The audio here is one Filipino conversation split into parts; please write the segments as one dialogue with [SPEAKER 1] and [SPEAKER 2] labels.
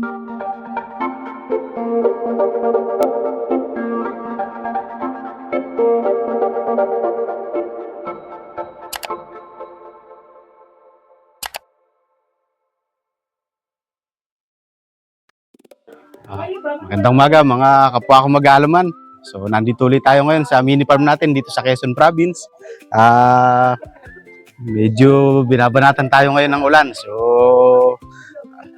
[SPEAKER 1] Magandang umaga mga kapwa ko mag-aalaman. So nandito ulit tayo ngayon sa mini farm natin dito sa Quezon Province. Medyo binabanatan tayo ngayon ng ulan. So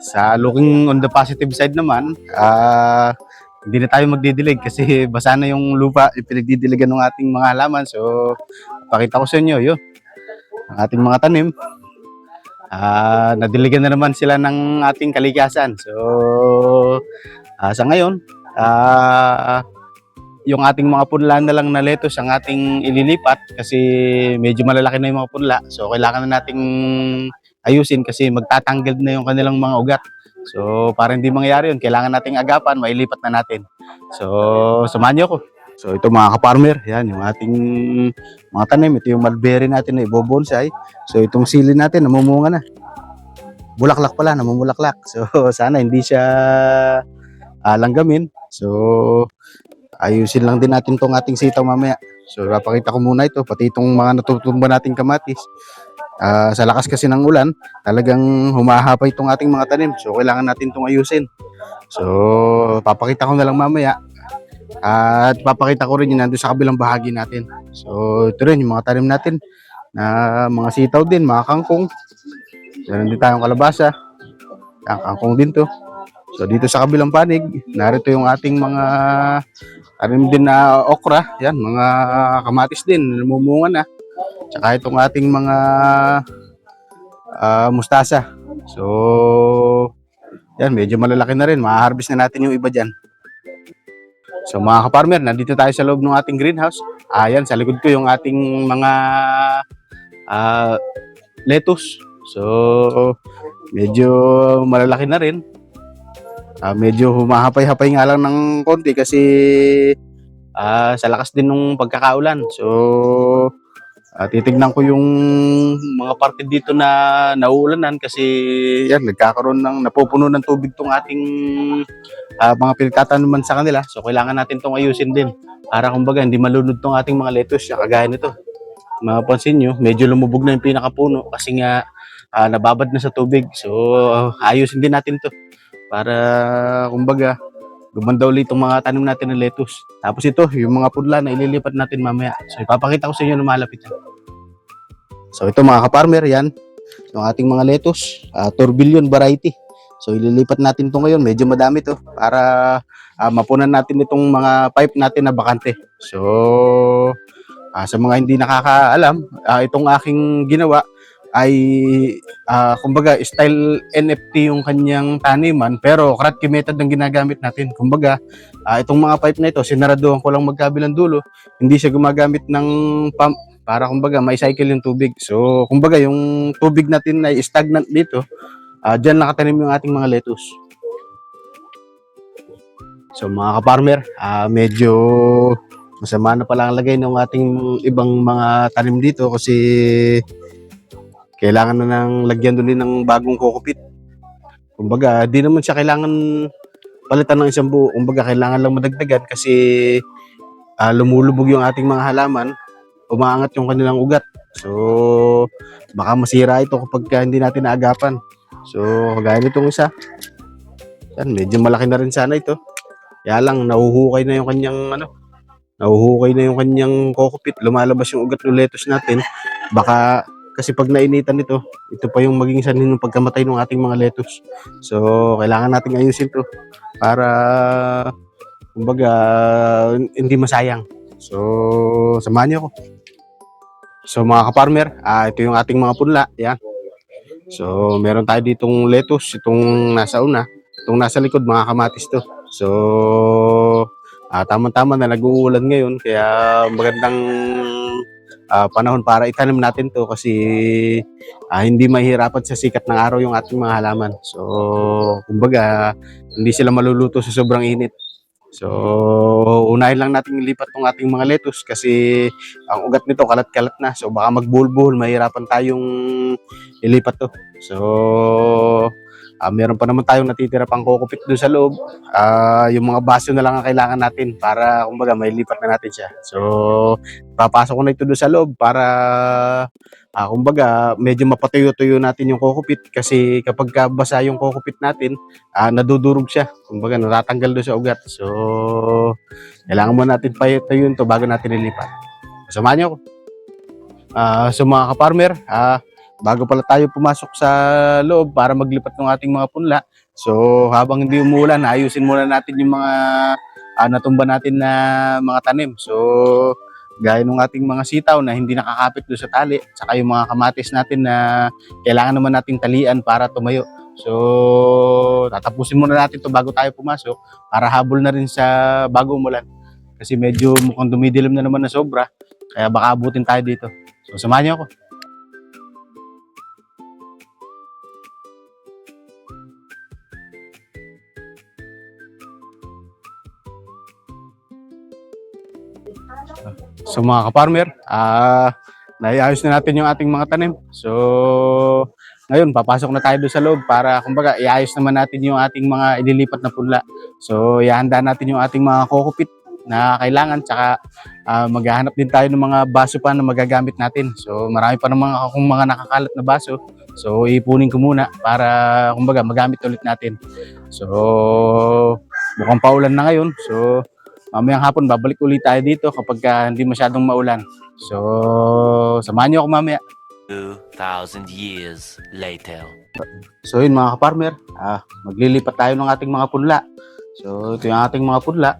[SPEAKER 1] sa looking on the positive side naman, hindi na tayo magdidilig kasi basa na yung lupa, ipinagdidiligan ng ating mga halaman. So pakita ko sa inyo yun, ang ating mga tanim. Nadiligan na naman sila ng ating kalikasan. So sa ngayon, yung ating mga punla na lang na lettuce ang ating ililipat kasi medyo malalaki na yung mga punla. So kailangan na nating ayusin kasi magtatanggal na yung kanilang mga ugat. So para hindi mangyari yun, kailangan nating agapan, mailipat na natin. So samahan niyo ako. So ito mga ka-farmer, yan yung ating mga tanim. Ito yung mulberry natin na ibobonsai. So itong sili natin namumunga na. Bulaklak pala, namumulaklak. So sana hindi siya langgamin. So ayusin lang din natin tong ating sitaw mamaya. So papakita ko muna ito, pati itong mga natutumba nating kamatis. Sa lakas kasi ng ulan, talagang humahapa itong ating mga tanim. So kailangan natin itong ayusin. So papakita ko na lang mamaya. At papakita ko rin yung nandun sa kabilang bahagi natin. So ito rin yung mga tanim natin na mga sitaw din, mga kangkong. So nandito tayong kalabasa. Ang kangkong din to. So dito sa kabilang panig, narito yung ating mga tanim din na okra, yan, mga kamatis din, namumunga na. Tsaka itong ating mga mustasa. So yan, medyo malalaki na rin, ma-harvest na natin yung iba dyan. So mga ka-farmer, nandito tayo sa loob ng ating greenhouse. Ayan, sa likod ko yung ating mga lettuce. So medyo malalaki na rin. Medyo humahapay-hapay nga lang ng konti kasi sa lakas din ng pagkakaulan. So titignan ko yung mga parte dito na nauulanan kasi yan, nagkakaroon ng napupuno ng tubig tong ating mga pinagtatanuman sa kanila. So kailangan natin tong ayusin din para kumbaga hindi malunod tong ating mga lettuce kagaya nito. Mapapansin nyo, medyo lumubog na yung pinakapuno kasi nga nababad na sa tubig. So ayusin din natin to para kumbaga gumanda ulit itong mga tanim natin ng lettuce. Tapos ito, yung mga pudla na ililipat natin mamaya. So ipapakita ko sa inyo na malapit yan. So ito mga ka-farmer, yan yung ating mga lettuce, tourbillon variety. So ililipat natin ito ngayon, medyo madami to para mapunan natin itong mga pipe natin na bakante. So sa mga hindi nakakaalam, itong aking ginawa ay kumbaga style NFT yung kanyang taniman pero Kratky method ang ginagamit natin. Kumbaga itong mga pipe na ito sinaraduhan ko lang magkabilang dulo, hindi siya gumagamit ng pump para kumbaga ma-cycle yung tubig. So kumbaga yung tubig natin ay stagnant dito, dyan nakatanim yung ating mga lettuce. So mga ka-farmer, medyo masama na pala ang lagay ng ating ibang mga tanim dito kasi kailangan na nang lagyan doon din ng bagong kokopit. Kumbaga, di naman siya kailangan palitan ng isang buo. Kumbaga, kailangan lang madagdagan kasi lumulubog yung ating mga halaman, umaangat yung kanilang ugat. So, baka masira ito kapag hindi natin naagapan. So, kagaya nitong isa. Yan, medyo malaki na rin sana ito. Kaya lang, nahuhukay na yung kanyang kokopit. Lumalabas yung ugat ng lettuce natin. Baka kasi pag nainitan ito pa yung maging sanhin ng pagkamatay ng ating mga lettuce. So, kailangan nating ayusin to para kumbaga hindi masayang. So, samahan niyo ako. So, mga ka-farmer, ito yung ating mga punla. Yan. So, meron tayo ditong lettuce, itong nasa una, itong nasa likod, mga kamatis to. So, tama-tama na nag-uulan ngayon kaya magandang panahon para itanim natin to kasi hindi mahihirapan sa sikat ng araw yung ating mga halaman. So, kumbaga, hindi sila maluluto sa sobrang init. So, unahin lang natin ilipat tong ating mga lettuce kasi ang ugat nito kalat-kalat na. So, baka magbuhol-buhol, mahirapan tayong ilipat to. So, meron pa naman tayong natitira pang kokopit doon sa loob. Yung mga baso na lang ang kailangan natin para kumbaga may lipat na natin siya. So, papasok ko na ito doon sa loob para kumbaga medyo mapatuyo-tuyo natin yung kokopit kasi kapag basa yung kokopit natin, nadudurog siya. Kumbaga natatanggal doon sa ugat. So, kailangan mo natin patuyuin to bago natin ilipat. Samahan niyo ako. So mga ka-farmer, bago pala tayo pumasok sa loob para maglipat ng ating mga punla. So habang hindi umuulan, ayusin muna natin yung mga natumba natin na mga tanim. So gaya ng ating mga sitaw na hindi nakakapit doon sa tali, saka yung mga kamatis natin na kailangan naman nating talian para tumayo. So tatapusin muna natin to bago tayo pumasok para habol na rin sa bago umulan. Kasi medyo mukhang dumidilim na naman na sobra, kaya baka abutin tayo dito. So samahan niyo ako. So mga ka-farmer, naiayos na natin yung ating mga tanim. So ngayon, papasok na tayo doon sa loob para kumbaga iayos naman natin yung ating mga ililipat na punla. So ihahanda natin yung ating mga kokopit na kailangan, tsaka maghahanap din tayo ng mga baso pa na magagamit natin. So marami pa naman akong mga nakakalat na baso. So ipunin ko muna para kumbaga magamit ulit natin. So mukhang paulan na ngayon. So mamayang hapon babalik ulit tayo dito kapag hindi masyadong maulan. So samahan niyo ako mamaya.
[SPEAKER 2] 2,000 years later.
[SPEAKER 1] So yun mga ka-farmer, maglilipat tayo ng ating mga punla. So ito yung ating mga punla,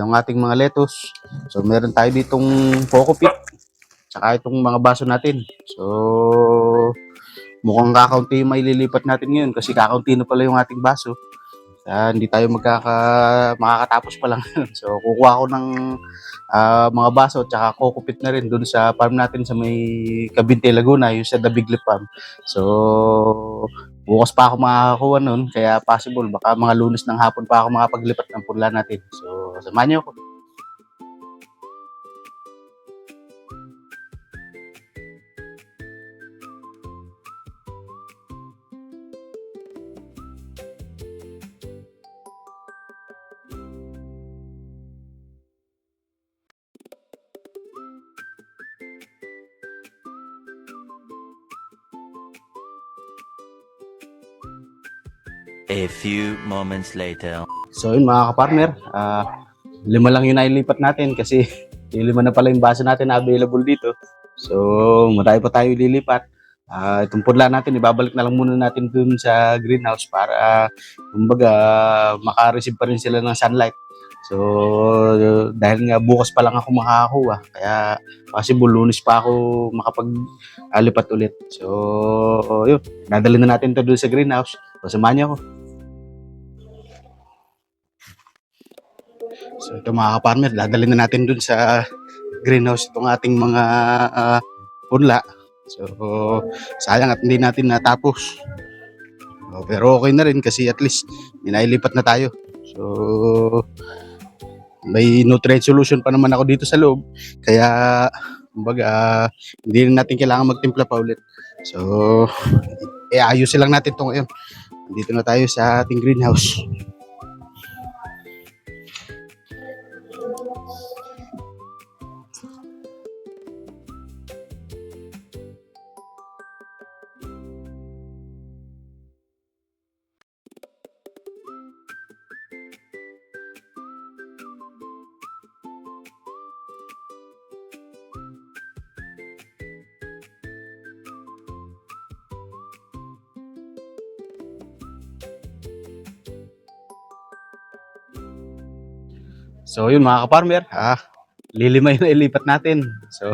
[SPEAKER 1] yung ating mga lettuce. So meron tayo ditong kokopit, tsaka itong mga baso natin. So mukhang kakaunti yung maililipat natin ngayon kasi kakaunti na pala yung ating baso. Hindi tayo makakatapos pa lang. So kukuha ko ng mga baso at saka kokopit na rin doon sa farm natin sa may Cabinte, Laguna, yung sa The Big Lip Farm. So bukas pa ako makakakuha nun, kaya possible baka mga Lunes ng hapon pa ako makapaglipat ng punla natin. So samahan niyo ako.
[SPEAKER 2] A few moments later.
[SPEAKER 1] So yun mga ka-farmer, 5 lang yung nailipat natin kasi yung 5 na pala yung baso natin na available dito. So marami pa tayo lilipat. Itong punla natin, ibabalik na lang muna natin dun sa greenhouse para kumbaga maka-receive pa rin sila ng sunlight. So dahil nga bukas pa lang ako makakakuha, kaya possible Lunes pa ako makapag-lipat ulit. So yun, dadalhin na natin to dun sa greenhouse. So samahan niyo ako. So ito mga ka-farmer, dadalhin na natin dun sa greenhouse itong ating mga punla. So sayang at hindi natin natapos. Pero okay na rin kasi at least nailipat na tayo. So may nutrient solution pa naman ako dito sa loob. Kaya kumbaga hindi na natin kailangan magtimpla pa ulit. So ayusin lang natin ito ngayon. Dito na tayo sa ating greenhouse. So yun mga ka-farmer, lilima yung nailipat natin. So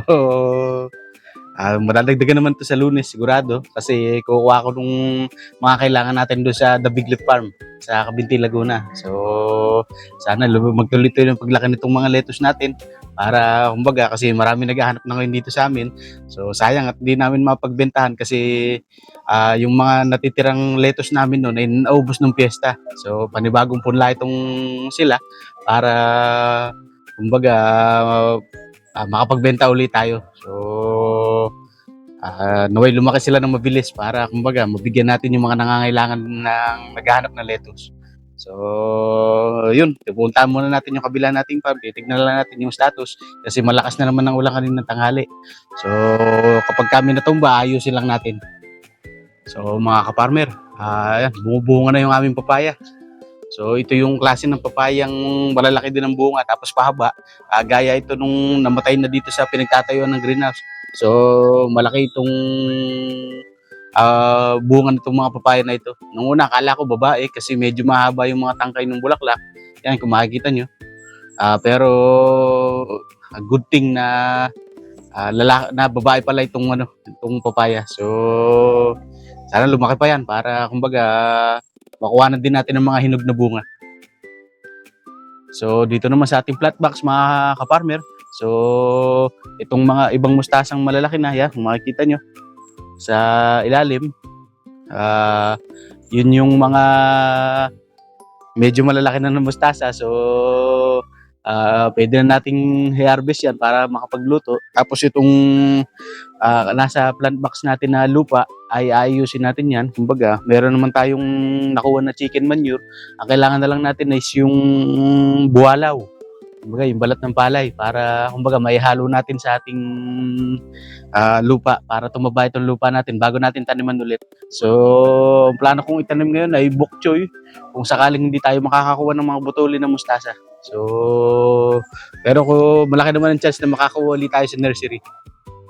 [SPEAKER 1] madadagdagan naman to sa Lunes sigurado kasi kukuha ko nung mga kailangan natin doon sa The Big Lip Farm sa Cabinte, Laguna. So sana magtuloy-tuloy yung paglaki nitong mga lettuce natin para kumbaga kasi marami naghahanap na ngayon dito sa amin. So sayang at hindi namin mapagbentahan kasi yung mga natitirang lettuce namin noon ay naubos ng piyesta. So panibagong punla itong sila para kumbaga makapagbenta ulit tayo. So Naway lumaki sila ng mabilis para kumbaga mabigyan natin yung mga nangangailangan ng naghahanap ng lettuce. So, yun, pupuntahan muna natin yung kabila nating farm, titignan lang natin yung status kasi malakas na naman ang ulan kaninang tanghali. So, kapag kami natumba, ayusin lang natin. So, mga kaparmer, ayan, bumubunga na yung aming papaya. So, ito yung klase ng papayang malalaki din ang bunga tapos pahaba. Gaya ito nung namatay na dito sa pinagtatayuan ng greenhouse. So, malaki itong bunga nitong mga papaya na ito. Nung una, akala ko babae kasi medyo mahaba yung mga tangkay ng bulaklak. Yan, kung makikita nyo. Pero, good thing na na babae pala itong papaya. So, sana lumaki pa yan para kumbaga makuha na din natin ang mga hinog na bunga. So, dito naman sa ating plant box mga kaparmer. So, itong mga ibang mustasang malalaki na yan, kung makikita nyo sa ilalim, yun yung mga medyo malalaki na ng mustasa. So, pwede na nating i-harvest yan para makapagluto. Tapos itong nasa plant box natin na lupa ay ayusin natin yan. Kumbaga, meron naman tayong nakuha na chicken manure. Ang kailangan na lang natin is yung buwalaw. Kumbaga, yung balat ng palay para kumbaga maihalo natin sa ating lupa para tumaba itong lupa natin bago natin taniman ulit. So, ang plano kong itanim ngayon ay bok choy kung sakaling hindi tayo makakakuha ng mga butuli ng mustasa. So, pero kung malaki naman ang chance na makakakuha ulit tayo sa nursery.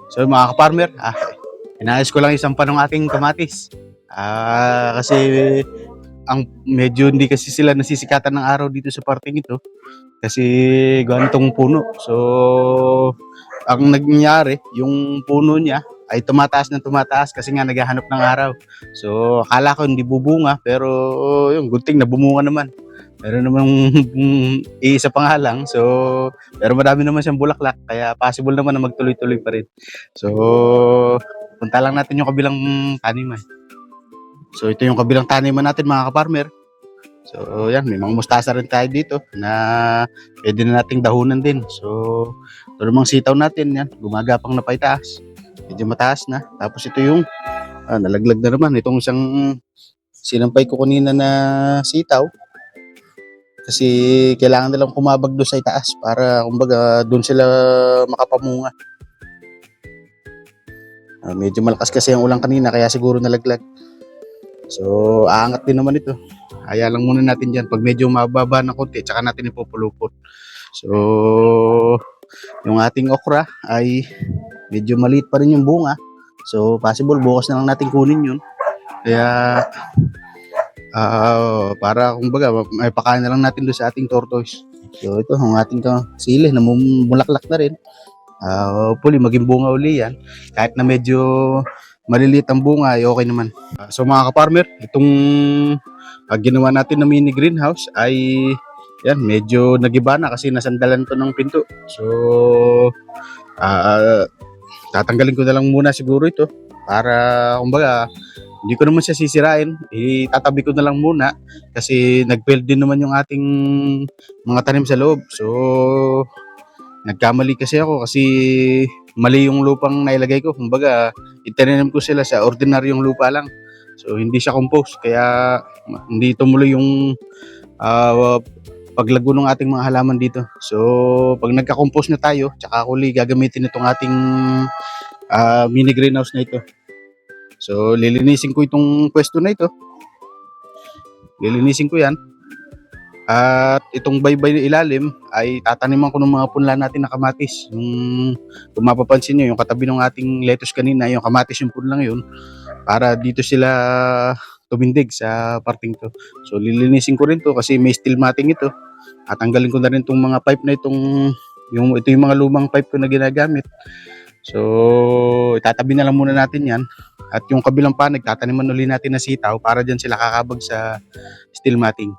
[SPEAKER 1] So, mga ka-farmer, inayos ko lang isang panong ating kamatis. Kasi ang medyo hindi kasi sila nasisikatan ng araw dito sa parting ito kasi ganitong puno. So, ang nangyari, yung puno niya ay tumataas ng tumataas kasi nga naghahanap ng araw. So, akala ko hindi bubunga pero yung good thing na bumunga naman. Meron namang iisa pa nga lang. So, pero marami naman siyang bulaklak kaya possible naman na magtuloy-tuloy pa rin. So, punta lang natin yung kabilang taniman. So, ito yung kabilang taniman natin mga ka-farmer. So, yan, may mga mustasa rin tayo dito na pwede na nating dahunan din. So, ito namang sitaw natin, yan, gumagapang na pa itaas. Medyo mataas na. Tapos ito yung nalaglag na naman. Itong isang sinampay ko kanina na sitaw. Kasi kailangan nilang kumabag doon sa itaas para kumbaga doon sila makapamunga. Medyo malakas kasi ang ulan kanina kaya siguro nalaglag. So, aangat din naman ito. Haya lang muna natin dyan. Pag medyo mababa na konti, tsaka natin ipupulupot. So, yung ating okra ay medyo maliit pa rin yung bunga. So, possible bukas na lang natin kunin yun. Kaya, para kumbaga, may pakain na lang natin doon sa ating tortoise. So, ito, ang ating sili na mulaklak na rin. Hopefully, maging bunga uli yan. Kahit na medyo maliliit ang bunga ay okay naman. So mga ka-farmer, itong ginawa natin na mini greenhouse ay yan, medyo nagiba na kasi nasandalan to ng pinto. So tatanggalin ko na lang muna siguro ito para kumbaga hindi ko naman siya sisirain, itatabi ko na lang muna kasi nag-build din naman yung ating mga tanim sa loob. So nagkamali kasi ako kasi mali yung lupang nailagay ko. Kumbaga, itinanim ko sila sa ordinaryong lupa lang. So, hindi siya compost. Kaya, hindi tumuloy yung paglago ng ating mga halaman dito. So, pag nagka-compost na tayo, tsaka uli gagamitin itong ating mini greenhouse na ito. So, lilinisin ko itong pwesto na ito. Lilinisin ko yan. At itong baybay na ilalim ay tataniman ko ng mga punla natin na kamatis. Kung mapapansin nyo, yung katabi ng ating lettuce kanina, yung kamatis yung punlang yun, para dito sila tumindig sa parting to. So lilinisin ko rin to kasi may steel matting ito. At tanggalin ko na rin itong mga pipe na ito yung mga lumang pipe ko na ginagamit. So itatabi na lang muna natin yan. At yung kabilang pa, nagtataniman ulit natin na sitaw para dyan sila kakabag sa steel matting.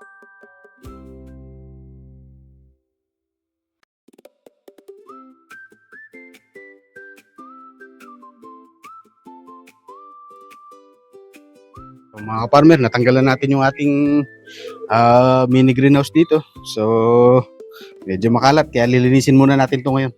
[SPEAKER 1] So, mga ka-farmer, natanggalan natin yung ating mini greenhouse dito. So, medyo makalat kaya lilinisin muna natin ito ngayon.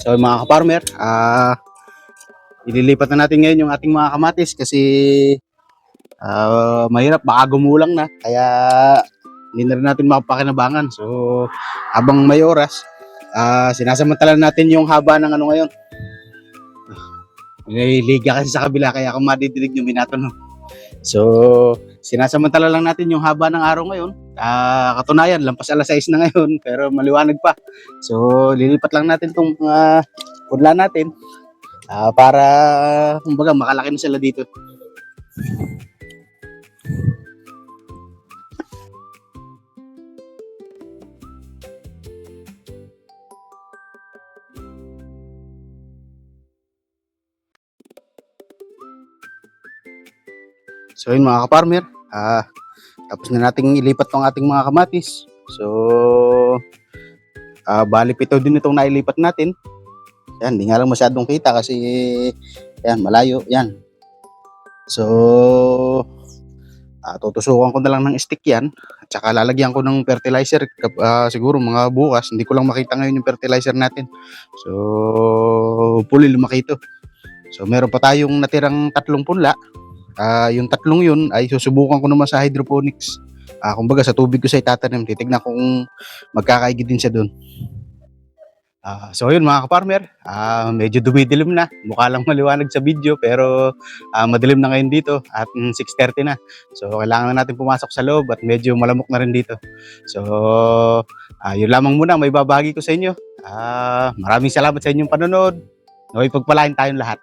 [SPEAKER 1] So mga ka-farmer, ililipat na natin ngayon yung ating mga kamatis kasi mahirap, baka gumulang na. Kaya hindi na rin natin mapakinabangan. So habang may oras, sinasamantala natin yung haba ng ano ngayon. May liga kasi sa kabila kaya kung madidinig nyo minatanong. So sinasamantala lang natin yung haba ng araw ngayon. Katunayan, lampas alas 6 na ngayon pero maliwanag pa. So lilipat lang natin itong punla natin para kumbaga makalaki na sila dito. So yun mga ka-farmer, tapos na nating ilipat tong ating mga kamatis. So bali 7 din itong nailipat natin. Yan, hindi nga lang masyadong kita kasi yan, malayo yan. So tutusukan ko na lang ng stick yan at saka lalagyan ko ng fertilizer siguro mga bukas. Hindi ko lang makita ngayon yung fertilizer natin. So hopefully lumaki ito. So meron pa tayong natirang 3 punla. Yung 3 yun ay susubukan ko naman sa hydroponics. Kumbaga sa tubig ko sa itatanim, titignan kung magkakaigi din siya doon. So yun mga ka-farmer, medyo dumidilim na. Mukha lang maliwanag sa video pero madilim na ngayon dito at 6:30 na. So kailangan na natin pumasok sa loob at medyo malamok na rin dito. So yun lamang muna may babahagi ko sa inyo. Maraming salamat sa inyong panonood. Naway pagpalain tayong lahat.